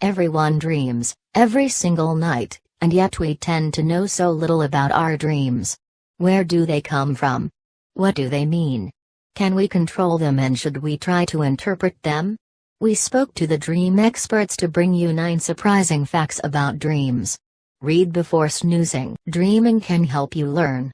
Everyone dreams, every single night, and yet we tend to know so little about our dreams. Where do they come from? What do they mean? Can we control them, and should we try to interpret them? We spoke to the dream experts to bring you 9 surprising facts about dreams. Read before snoozing. Dreaming can help you learn.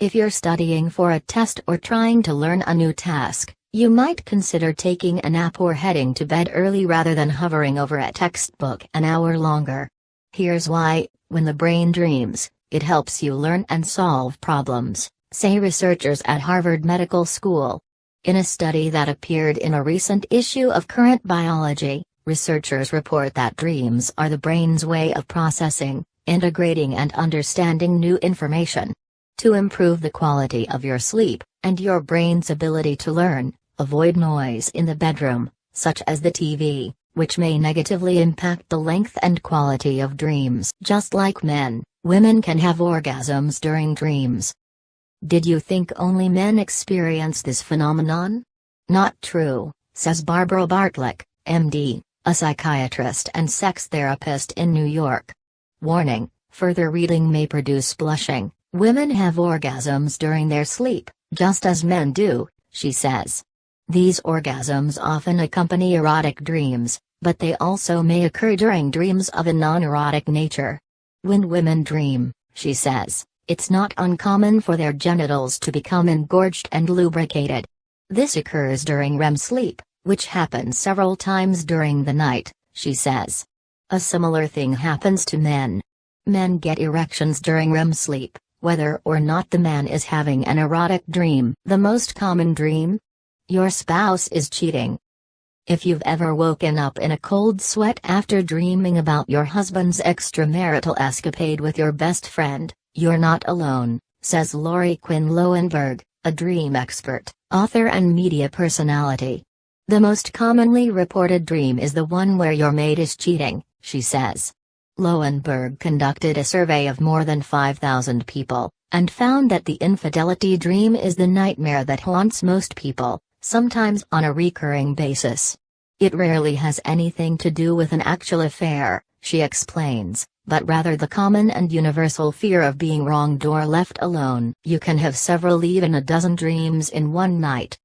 If you're studying for a test or trying to learn a new task, you might consider taking a nap or heading to bed early rather than hovering over a textbook an hour longer. Here's why: when the brain dreams, it helps you learn and solve problems, say researchers at Harvard Medical School. In a study that appeared in a recent issue of Current Biology, researchers report that dreams are the brain's way of processing, integrating and understanding new information. To improve the quality of your sleep, and your brain's ability to learn, avoid noise in the bedroom, such as the TV, which may negatively impact the length and quality of dreams. Just like men, women can have orgasms during dreams. Did you think only men experience this phenomenon? Not true, says Barbara Bartlick, MD, a psychiatrist and sex therapist in New York. Warning: further reading may produce blushing. Women have orgasms during their sleep, just as men do, she says. These orgasms often accompany erotic dreams, but they also may occur during dreams of a non-erotic nature. When women dream, she says, it's not uncommon for their genitals to become engorged and lubricated. This occurs during REM sleep, which happens several times during the night, she says. A similar thing happens to men. Men get erections during REM sleep, whether or not the man is having an erotic dream. The most common dream? Your spouse is cheating. If you've ever woken up in a cold sweat after dreaming about your husband's extramarital escapade with your best friend, you're not alone, says Lori Quinn Lowenberg, a dream expert, author and media personality. The most commonly reported dream is the one where your mate is cheating, she says. Lowenberg conducted a survey of more than 5,000 people, and found that the infidelity dream is the nightmare that haunts most people, sometimes on a recurring basis. It rarely has anything to do with an actual affair, she explains, but rather the common and universal fear of being wronged or left alone. You can have several, even a dozen dreams in one night.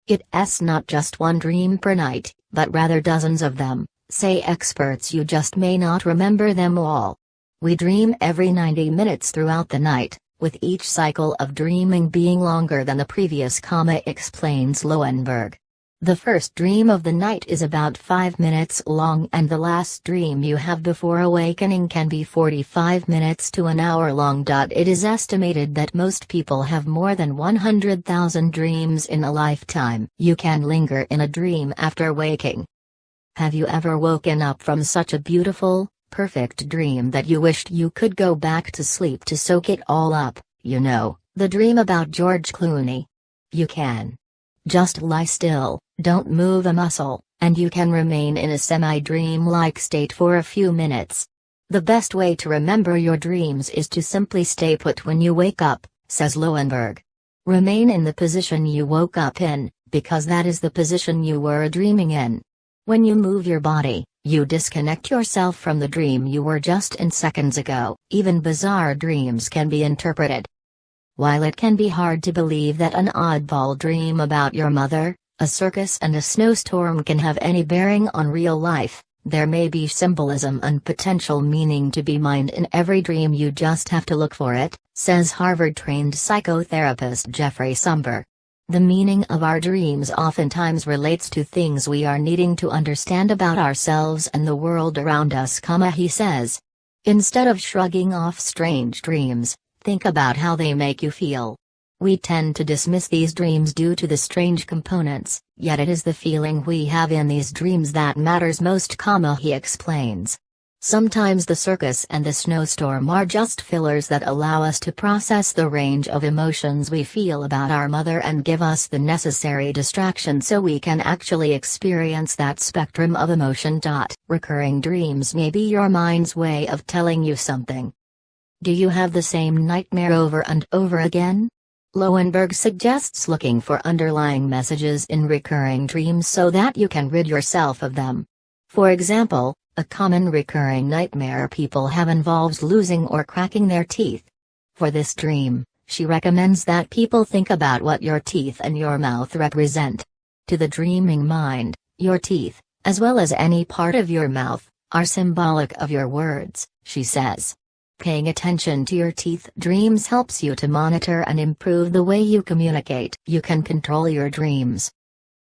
It's not just one dream per night, but rather dozens of them, say experts. You just may not remember them all. We dream every 90 minutes throughout the night, with each cycle of dreaming being longer than the previous, explains Lowenberg. The first dream of the night is about 5 minutes long, and the last dream you have before awakening can be 45 minutes to an hour long. It is estimated that most people have more than 100,000 dreams in a lifetime. You can linger in a dream after waking. Have you ever woken up from such a beautiful, perfect dream that you wished you could go back to sleep to soak it all up? You know, the dream about George Clooney. You can. Just lie still, don't move a muscle, and you can remain in a semi-dream-like state for a few minutes. The best way to remember your dreams is to simply stay put when you wake up, says Lowenberg. Remain in the position you woke up in, because that is the position you were dreaming in. When you move your body, you disconnect yourself from the dream you were just in seconds ago. Even bizarre dreams can be interpreted. While it can be hard to believe that an oddball dream about your mother, a circus and a snowstorm can have any bearing on real life, there may be symbolism and potential meaning to be mined in every dream. You just have to look for it, says Harvard-trained psychotherapist Jeffrey Sumber. The meaning of our dreams oftentimes relates to things we are needing to understand about ourselves and the world around us, he says. Instead of shrugging off strange dreams, think about how they make you feel. We tend to dismiss these dreams due to the strange components, yet it is the feeling we have in these dreams that matters most, he explains. Sometimes the circus and the snowstorm are just fillers that allow us to process the range of emotions we feel about our mother and give us the necessary distraction so we can actually experience that spectrum of emotion. Recurring dreams may be your mind's way of telling you something. Do you have the same nightmare over and over again? Lowenberg suggests looking for underlying messages in recurring dreams so that you can rid yourself of them. For example, A common recurring nightmare people have involves losing or cracking their teeth. For this dream, she recommends that people think about what your teeth and your mouth represent. To the dreaming mind, your teeth, as well as any part of your mouth, are symbolic of your words, she says. Paying attention to your teeth dreams helps you to monitor and improve the way you communicate. You can control your dreams.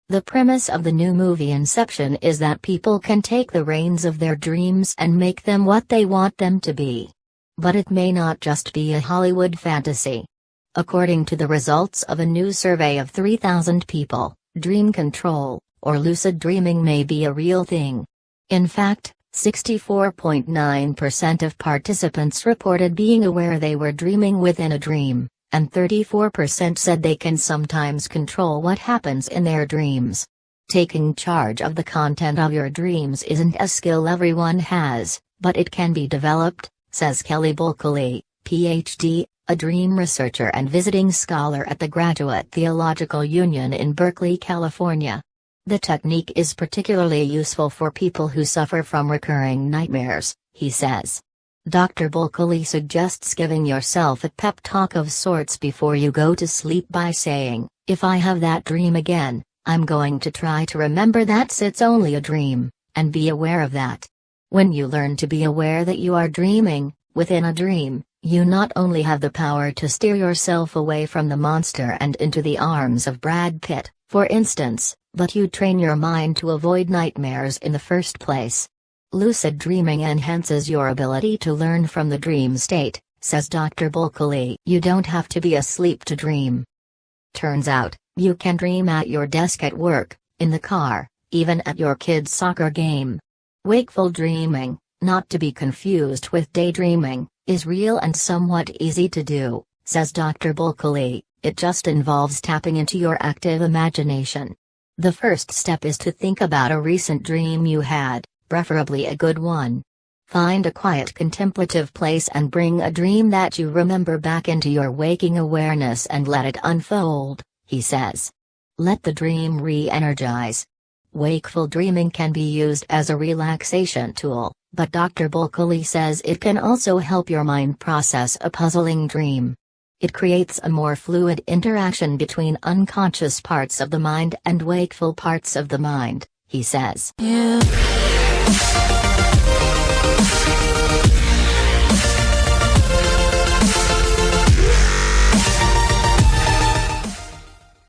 The premise of the new movie Inception is that people can take the reins of their dreams and make them what they want them to be. But it may not just be a Hollywood fantasy. According to the results of a new survey of 3,000 people, dream control, or lucid dreaming may be a real thing. In fact, 64.9% of participants reported being aware they were dreaming within a dream, and 34% said they can sometimes control what happens in their dreams. Taking charge of the content of your dreams isn't a skill everyone has, but it can be developed, says Kelly Bulkeley, Ph.D., a dream researcher and visiting scholar at the Graduate Theological Union in Berkeley, California. The technique is particularly useful for people who suffer from recurring nightmares, he says. Dr. Bulkeley suggests giving yourself a pep talk of sorts before you go to sleep by saying, "If I have that dream again, I'm going to try to remember that it's only a dream, and be aware of that." When you learn to be aware that you are dreaming, within a dream, you not only have the power to steer yourself away from the monster and into the arms of Brad Pitt, for instance, but you train your mind to avoid nightmares in the first place. Lucid dreaming enhances your ability to learn from the dream state, says Dr. Bulkeley. You don't have to be asleep to dream. Turns out, you can dream at your desk at work, in the car, even at your kid's soccer game. Wakeful dreaming, not to be confused with daydreaming, is real and somewhat easy to do, says Dr. Bulkeley. It just involves tapping into your active imagination. The first step is to think about a recent dream you had, preferably a good one. Find a quiet contemplative place and bring a dream that you remember back into your waking awareness and let it unfold, he says. Let the dream re-energize. Wakeful dreaming can be used as a relaxation tool, but Dr. Bulkeley says it can also help your mind process a puzzling dream. It creates a more fluid interaction between unconscious parts of the mind and wakeful parts of the mind, he says. Yeah.